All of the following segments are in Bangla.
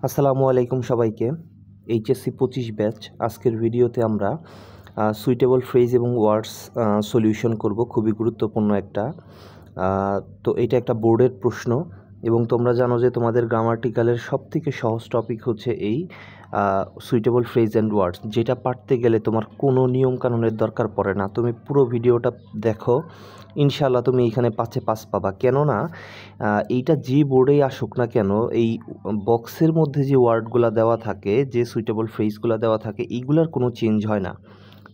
আসসালামু আলাইকুম সবাইকে। এইচএসসি 25 ব্যাচ আজকের ভিডিওতে আমরা সুইটেবল ফ্রেজ এবং ওয়ার্ডস সলিউশন করব। খুবই গুরুত্বপূর্ণ একটা তো এটা একটা বোর্ডের প্রশ্ন এবং তোমরা জানো যে তোমাদের গ্রামাটিক্যালের সবথেকে সহজ টপিক হচ্ছে এই সুইটেবল ফ্রেজ অ্যান্ড ওয়ার্ডস, যেটা পারতে গেলে তোমার কোনো নিয়মকানুনের দরকার পড়ে না। তুমি পুরো ভিডিওটা দেখো, ইনশাআল্লাহ তুমি এইখানে 5-এ 5 পাবা। কেননা এইটা যে বোর্ডেই আসুক না কেন, এই বক্সের মধ্যে যে ওয়ার্ডগুলো দেওয়া থাকে, যে সুইটেবল ফ্রেজগুলো দেওয়া থাকে, এইগুলার কোনো চেঞ্জ হয় না।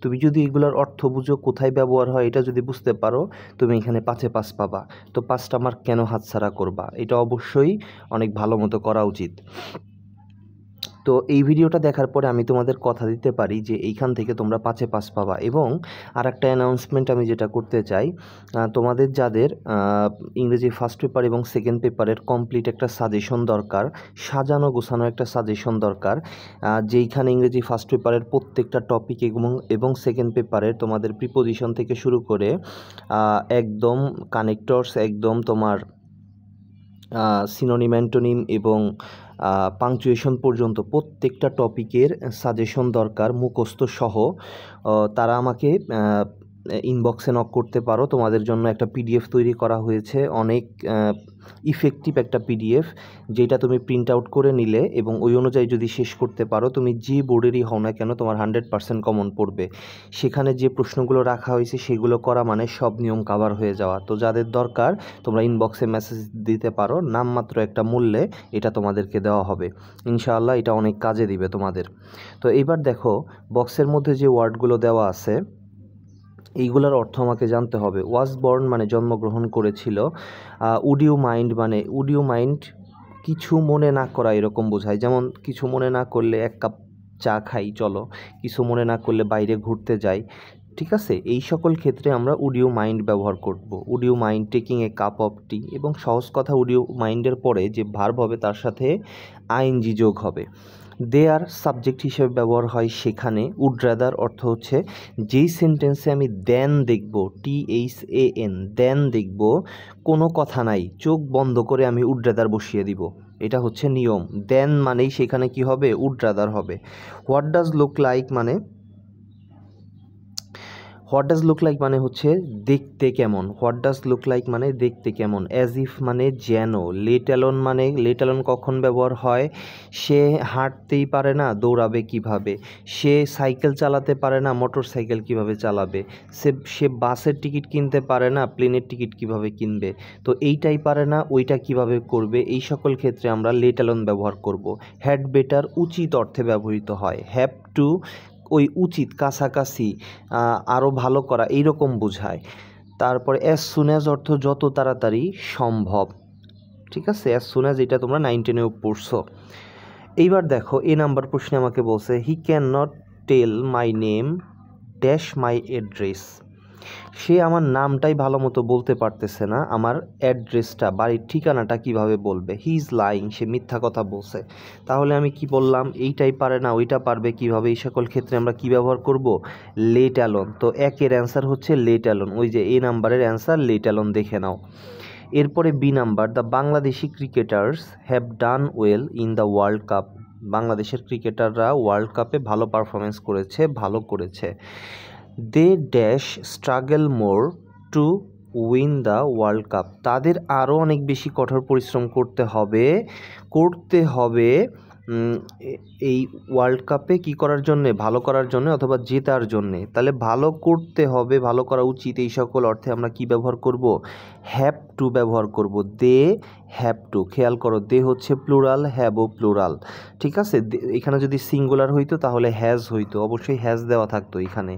তুমি যদি এগুলার অর্থ বুঝো, কোথায় ব্যবহার হয় এটা যদি বুঝতে পারো, তুমি এখানে 5-এ 5 পাবা। তো 5টা মার্ক কেন হাতছাড়া করবা? এটা অবশ্যই অনেক ভালো মতো করা উচিত। তো এই ভিডিওটা দেখার পরে আমি তোমাদের কথা দিতে পারি যে এইখান থেকে তোমরা 5-এ 5 পাবা। এবং আর একটা অ্যানাউন্সমেন্ট আমি যেটা করতে চাই, তোমাদের যাদের ইংরেজি ফার্স্ট পেপার এবং সেকেন্ড পেপারের কমপ্লিট একটা সাজেশন দরকার, সাজানো গোছানো একটা সাজেশন দরকার, যেইখানে ইংরেজি ফার্স্ট পেপারের প্রত্যেকটা টপিক এবং সেকেন্ড পেপারের তোমাদের প্রিপোজিশন থেকে শুরু করে একদম কানেক্টরস, একদম তোমার সিনোনিম, অ্যান্টোনিম এবং পাংচুয়েশন পর্যন্ত প্রত্যেকটা টপিকের সাজেশন দরকার মুখস্থ সহ। তারা আমাকে ইনবক্সে নক করতে পারো। তোমাদের জন্য একটা পিডিএফ তৈরি করা হয়েছে, অনেক ইফেক্টিভ একটা পিডিএফ, যেটা তুমি প্রিন্ট আউট করে নিলে এবং ওই অনুযায়ী যদি শেষ করতে পারো, তুমি যে বোর্ডেরই হও না কেন তোমার 100% কমন পড়বে। সেখানে যে প্রশ্নগুলো রাখা হয়েছে সেগুলো করা মানে সব নিয়ম কাভার হয়ে যাওয়া। তো যাদের দরকার তোমরা ইনবক্সে মেসেজ দিতে পারো, নামমাত্র একটা মূল্যে এটা তোমাদেরকে দেওয়া হবে। ইনশাআল্লাহ এটা অনেক কাজে দিবে তোমাদের। তো এইবার দেখো, বক্সের মধ্যে যে ওয়ার্ডগুলো দেওয়া আছে এইগুলোর অর্থ আমাকে জানতে হবে। ওয়াজ বর্ন মানে জন্মগ্রহণ করেছিল। উড ইউ মাইন্ড মানে উড ইউ মাইন্ড কিছু মনে না করা, এরকম বোঝায়। যেমন কিছু মনে না করলে 1 কাপ চা খাই, চলো। কিছু মনে না করলে বাইরে ঘুরতে যাই, ঠিক আছে? এই সকল ক্ষেত্রে আমরা উড ইউ মাইন্ড ব্যবহার করব। Would you mind taking a cup of tea, এবং সহজ কথা, উড ইউ মাইন্ডের পরে যে ভার্ব হবে তার সাথে আইএনজি যোগ হবে। দেয়ার সাবজেক্ট হিসেবে ব্যবহার হয় সেখানে। উড রাদার অর্থ হচ্ছে যেই সেন্টেন্সে আমি দেন দেখব, THAN, দেন দেখব, কোনো কথা নাই, চোখ বন্ধ করে আমি উড রাদার বসিয়ে দিব। এটা হচ্ছে নিয়ম। দেন মানেই সেখানে কি হবে? উড রাদার হবে। হোয়াট ডাজ লুক লাইক মানে হোয়াট ডাজ লুক লাইক মানে হচ্ছে দেখতে কেমন। হোয়াট ডাজ লুক লাইক মানে দেখতে কেমন। অ্যাজ ইফ মানে যেন। লেট অ্যালোন মানে লেট অ্যালোন কখন ব্যবহার হয়? সে হাঁটতেই পারে না, দৌড়াবে কিভাবে? সে সাইকেল চালাতে পারে না, মোটর সাইকেল কীভাবে চালাবে? সে বাসের টিকিট কিনতে পারে না, প্লেনের টিকিট কিভাবে কিনবে? তো এইটাই পারে না, ওইটা কিভাবে করবে? এই সকল ক্ষেত্রে আমরা লেট অ্যালোন ব্যবহার করব। হ্যাড বেটার উচিত অর্থে ব্যবহৃত হয়। হ্যাভ টু ওই উচিত, কাছাকাছি, আরও ভালো করা, এইরকম বোঝায়। তারপরে অ্যাজ সুন অ্যাজ অর্থ যত তাড়াতাড়ি সম্ভব, ঠিক আছে? অ্যাজ সুন অ্যাজ এটা তোমরা 9-10-এও পড়ছো। এইবার দেখো, এ নাম্বার প্রশ্নে আমাকে বলছে he can not tell my name dash my address. সে আমার নামটাই ভালো মতো বলতে পারতেছে না, আমার অ্যাড্রেসটা, বাড়ির ঠিকানাটা কিভাবে বলবে? হি ইজ লাইং, সে মিথ্যা কথা বলছে। তাহলে আমি কি বললাম? এইটাই পারে না, ওইটা পারবে কিভাবে? এই সকল ক্ষেত্রে আমরা কি ব্যবহার করব? Let alone. তো একের অ্যান্সার হচ্ছে লেট অ্যালোন। ওই যে এ নাম্বারের অ্যান্সার লেট অ্যালোন, দেখে নাও। এরপরে B number, the Bangladeshi cricketers have done well in the world cup. বাংলাদেশের ক্রিকেটাররা ওয়ার্ল্ড কাপে ভালো পারফরমেন্স করেছে, ভালো করেছে। They dash struggle more to win the world cup. তাদের আরও অনেক বেশি কঠোর পরিশ্রম করতে হবে এই ওয়ার্ল্ড কাপে কী করার জন্যে? ভালো করার জন্য অথবা জেতার জন্যে। তাহলে ভালো করতে হবে, ভালো করা উচিত, এই সকল অর্থে আমরা কি ব্যবহার করব? হ্যাভ টু ব্যবহার করব। They have to. খেয়াল করো, দে হচ্ছে প্লুরাল, হ্যাভও প্লুরাল, ঠিক আছে? এখানে যদি সিঙ্গুলার হইতো তাহলে হ্যাজ হইতো, অবশ্যই হ্যাজ দেওয়া থাকতো এখানে।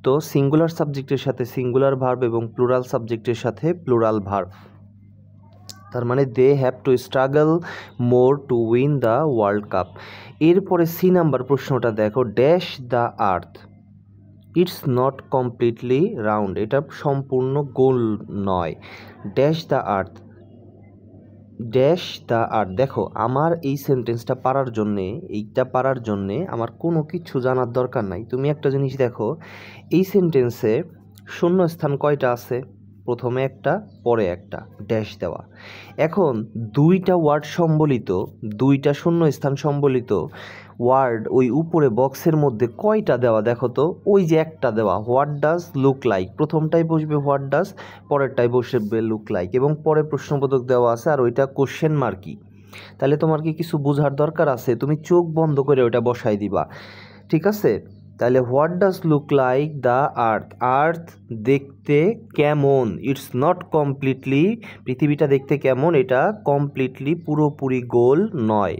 তো সিঙ্গুলার সাবজেক্টের সাথে সিঙ্গুলার ভার্ব এবং প্লুরাল সাবজেক্টের সাথে প্লুরাল ভার্ব। তার মানে they have to struggle more to win the world cup. এরপরে সি নাম্বার প্রশ্নটা দেখো, dash the earth it's not completely round. এটা সম্পূর্ণ গোল নয়। Dash the earth, dash the earth. দেখো, আমার এই সেন্টেন্সটা পারার জন্যে আমার কোনো কিছু জানার দরকার নাই। তুমি একটা জিনিস দেখো, এই সেন্টেন্সে শূন্যস্থান কয়টা আছে? প্রথমে একটা পরে একটা ড্যাশ দেওয়া। এখন দুইটা ওয়ার্ড সম্বলিত, দুইটা শূন্যস্থান সম্বলিত ওয়ার্ড ওই উপরে বক্সের মধ্যে কয়টা দেওয়া দেখো তো? ওই যে একটা দেওয়া, হোয়াট ডাজ লুক লাইক, প্রথমটাই বসবে হোয়াট ডাজ, পরেরটাই বসবে লুক লাইক, এবং পরে প্রশ্নবোধক দেওয়া আছে আর ওইটা কোশ্চেন মার্কি। তাহলে তোমার কি কিছু বোঝার দরকার আছে? তুমি চোখ বন্ধ করে ওটা বসাই দিবা, ঠিক আছে? তাহলে what does look like the earth, earth দেখতে কেমন, ইটস নট কমপ্লিটলি, পৃথিবীটা দেখতে কেমন, এটা কমপ্লিটলি পুরোপুরি গোল নয়।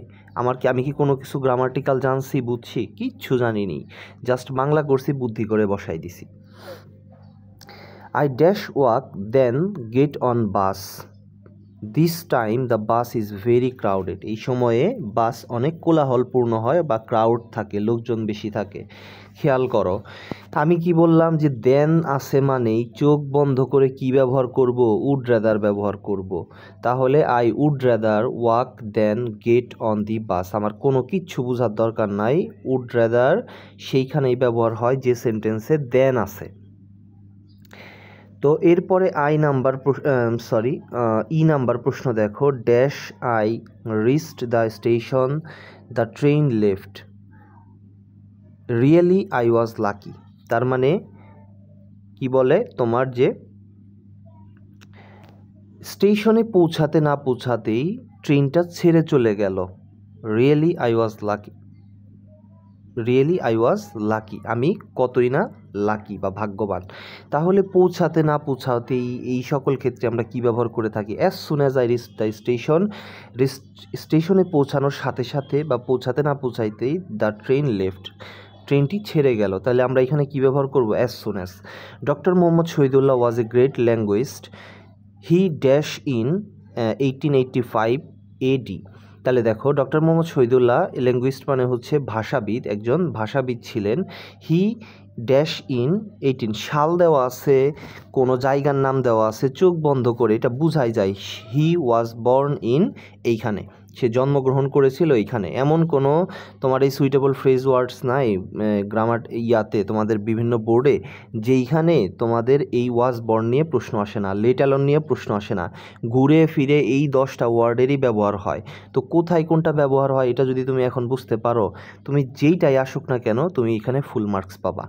আমি কি কোনো কিছু গ্রামাটিক্যাল জানছি, বুঝছি? কিচ্ছু জানিনি, জাস্ট বাংলা করছি, বুদ্ধি করে বসাই দিছি। I dash walk then get on bus, this time the bus is very crowded, এই সময়ে বাস অনেক কোলাহলপূর্ণ হয় বা ক্রাউড থাকে, লোকজন বেশি থাকে। খেয়াল করো আমি কি বললাম যে দেন আছে মানেই চোখ বন্ধ করে কি ব্যবহার করব? উড রাদার ব্যবহার করব। তাহলে I would rather walk then get on the bus, আমার কোনো কিচ্ছু বোঝার দরকার নাই, উড রাদার সেইখানেই ব্যবহার হয় যে সেন্টেন্সে দেন আছে। তো এরপরে ই নাম্বার প্রশ্ন দেখো, dash I reached the station the train left, really I was lucky, তার মানে কি বলে তোমার যে স্টেশনে পৌঁছাতে না পৌঁছাতেই ট্রেনটা ছেড়ে চলে গেল, really I was lucky, really I was lucky, আমি কতই না লাকি বা ভাগ্যবান। তাহলে পৌঁছাতে না পৌঁছাতেই এই সকল ক্ষেত্রে আমরা কি ব্যবহার করে থাকি? As soon as I reach the station, স্টেশনে পৌঁছানোর সাথে সাথে বা পৌঁছাতে না পৌঁছাইতেই দ্য ট্রেন লেফট, ট্রেনটি ছেড়ে গেল। তাহলে আমরা এখানে কি ব্যবহার করব? As soon as. Doctor Mohammad Shahidullah was a great linguist, he dash in 1885 AD, তাহলে দেখো ডক্টর মোহাম্মদ শহীদুল্লাহ ল্যাঙ্গুইস্ট মানে হচ্ছে ভাষাবিদ, একজন ভাষাবিদ ছিলেন। হি ড্যাশ ইন 18, সাল দেওয়া আছে, কোনো জায়গার নাম দেওয়া আছে, চোখ বন্ধ করে এটা বুঝাই যায় হি ওয়াজ বর্ন ইন, এইখানে সে জন্মগ্রহণ করেছিল এইখানে। এমন কোনো তোমার এই সুইটেবল ফ্রেজ ওয়ার্ডস নাই গ্রামার ইয়াতে তোমাদের বিভিন্ন বোর্ডে যেইখানে তোমাদের এই ওয়াজ বর্ন নিয়ে প্রশ্ন আসে না, লেট অ্যালোন নিয়ে প্রশ্ন আসে না, ঘুরে ফিরে এই 10টা ওয়ার্ডেরই ব্যবহার হয়। তো কোথায় কোনটা ব্যবহার হয় এটা যদি তুমি এখন বুঝতে পারো, তুমি যেইটাই আসুক না কেন তুমি এখানে ফুল মার্কস পাবা।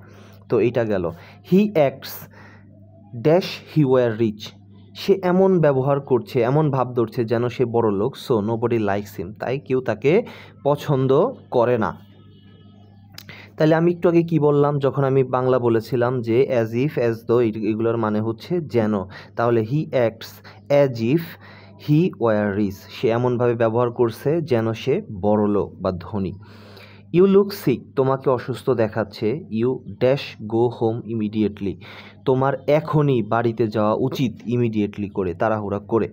তো এইটা গেল। He acts dash he were rich, সে এমন ব্যবহার করছে, এমন ভাব ধরছে যেন সে বড় লোক, সো নোবডি লাইকস হিম, তাই কেউ তাকে পছন্দ করে না। তাহলে আমি একটু আগে কি বললাম যখন আমি বাংলা বলেছিলাম যে অ্যাজ ইফ, অ্যাজ দো, এগুলোর মানে হচ্ছে যেন। তাহলে he acts as if he were rich, সে এমনভাবে ব্যবহার করছে যেন সে বড় লোক বা ধনী। ইউ লুক সিক, তোমাকে অসুস্থ দেখাচ্ছে, you dash go home immediately, তোমার এখনই বাড়িতে যাওয়া উচিত, ইমিডিয়েটলি করে, তাড়াহুড়া করে।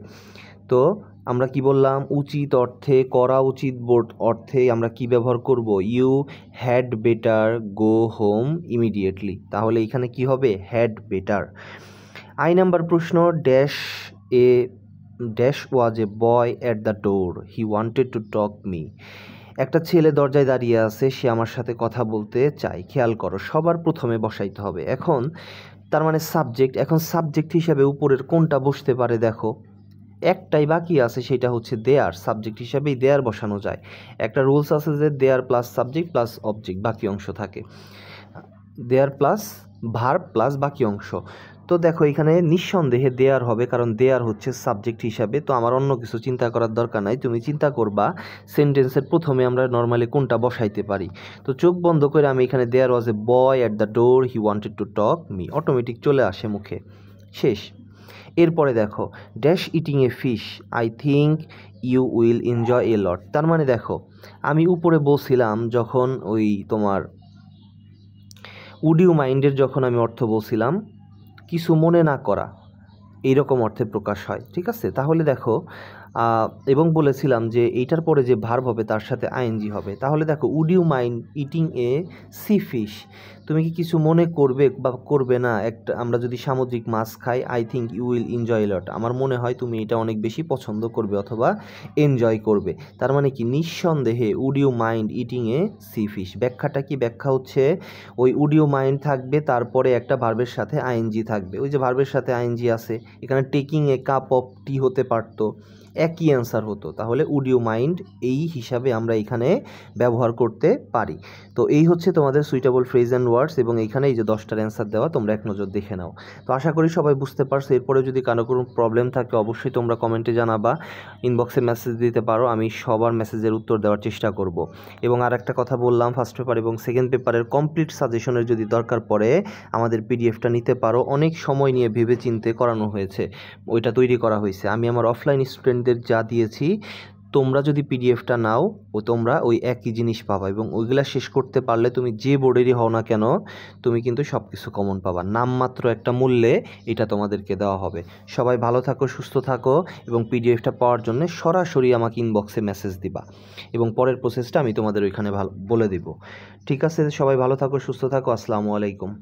তো আমরা কি বললাম? উচিত অর্থে, করা উচিত অর্থে আমরা কি ব্যবহার করব? You had better go home immediately, তাহলে এখানে কি হবে? Had better. আই নাম্বার প্রশ্ন, dash was a boy at the door, he wanted to talk me, একটা ছেলে দরজায় দাঁড়িয়ে আছে, সে আমার সাথে কথা বলতে চায়। খেয়াল করো সবার প্রথমে বসাইতে হবে। এখন তার মানে সাবজেক্ট, এখন সাবজেক্ট হিসাবে উপরের কোনটা বসতে পারে দেখো, একটাই বাকি আছে, সেটা হচ্ছে দেয়ার, সাবজেক্ট হিসাবেই দেয়ার বসানো যায়। একটা রুলস আছে যে দেয়ার প্লাস সাবজেক্ট প্লাস অবজেক্ট বাকি অংশ থাকে, দেয়ার প্লাস ভার্ব প্লাস বাকি অংশ। তো দেখো এখানে নিঃসন্দেহে দেয়ার হবে, কারণ দেয়ার হচ্ছে সাবজেক্ট হিসাবে। তো আমার অন্য কিছু চিন্তা করার দরকার নাই, তুমি চিন্তা করবা সেন্টেন্সের প্রথমে আমরা নর্মালি কোনটা বসাইতে পারি। তো চোখ বন্ধ করে আমি এখানে there was a boy at the door, he wanted to talk me, automatic চলে আসে মুখে, শেষ। এরপরে দেখো dash eating a fish, I think you will enjoy a lot, তার মানে দেখো আমি উপরে বলছিলাম যখন ওই তোমার উড ইউ মাইন্ডের যখন আমি অর্থ বলছিলাম কিছু মনে না করা, এইরকম অর্থে প্রকাশ হয়, ঠিক আছে? তাহলে দেখো এবং বলেছিলাম যে এইটার পরে যে ভার্ব হবে তার সাথে আইএনজি হবে। তাহলে দেখো, would you mind eating a sea fish, তুমি কি কিছু মনে করবে বা করবে না একটা আমরা যদি সামুদ্রিক মাছ খাই? I think you will enjoy lot, আমার মনে হয় তুমি এটা অনেক বেশি পছন্দ করবে অথবা এনজয় করবে। তার মানে কি, নিঃসন্দেহে would you mind eating a sea fish. ব্যাখ্যাটা কি? ব্যাখ্যা হচ্ছে ওই উড ইউ মাইন্ড থাকবে, তারপরে একটা ভার্বের সাথে আইএনজি থাকবে। ওই যে ভার্বের সাথে আইএনজি আছে, এখানে টেকিং এ কাপ অফ টি হতে পারতো, একই অ্যান্সার হতো। তাহলে উড ইউ মাইন্ড এই হিসাবে আমরা এখানে ব্যবহার করতে পারি। তো এই হচ্ছে তোমাদের সুইটেবল ফ্রেজ অ্যান্ড ওয়ার্ডস, এবং এখানে এই যে 10টার অ্যান্সার দেওয়া, তোমরা এক নজর দেখে নাও। তো আশা করি সবাই বুঝতে পারছো। এরপরে যদি কারো কোনো প্রবলেম থাকে অবশ্যই তোমরা কমেন্টে জানাবা, ইনবক্সে মেসেজ দিতে পারো, আমি সবার মেসেজের উত্তর দেওয়ার চেষ্টা করব। এবং আর একটা কথা বললাম, ফার্স্ট পেপার এবং সেকেন্ড পেপারের কমপ্লিট সাজেশনের যদি দরকার পড়ে আমাদের পিডিএফটা নিতে পারো। অনেক সময় নিয়ে ভেবে চিন্তে করানো হয়েছে, ওইটা তৈরি করা হয়েছে। আমি আমার অফলাইন স্টুডেন্টদের যা দিয়েছি, তোমরা যদি পিডিএফটা নাও তোমরা ওই একই জিনিস পাবা, এবং ওইগুলা শেষ করতে পারলে তুমি যে বোর্ডেরই হও না কেন তুমি কিন্তু সব কিছু কমন পাবা। নামমাত্র একটা মূল্যে এটা তোমাদেরকে দেওয়া হবে। সবাই ভালো থাকো, সুস্থ থাকো, এবং পিডিএফটা পাওয়ার জন্য সরাসরি আমাকে ইনবক্সে মেসেজ দিবা, এবং পরের প্রসেসটা আমি তোমাদের ওইখানে বলে দিব। ঠিক আছে, সবাই ভালো থাকো, সুস্থ থাকো। আসসালামু আলাইকুম।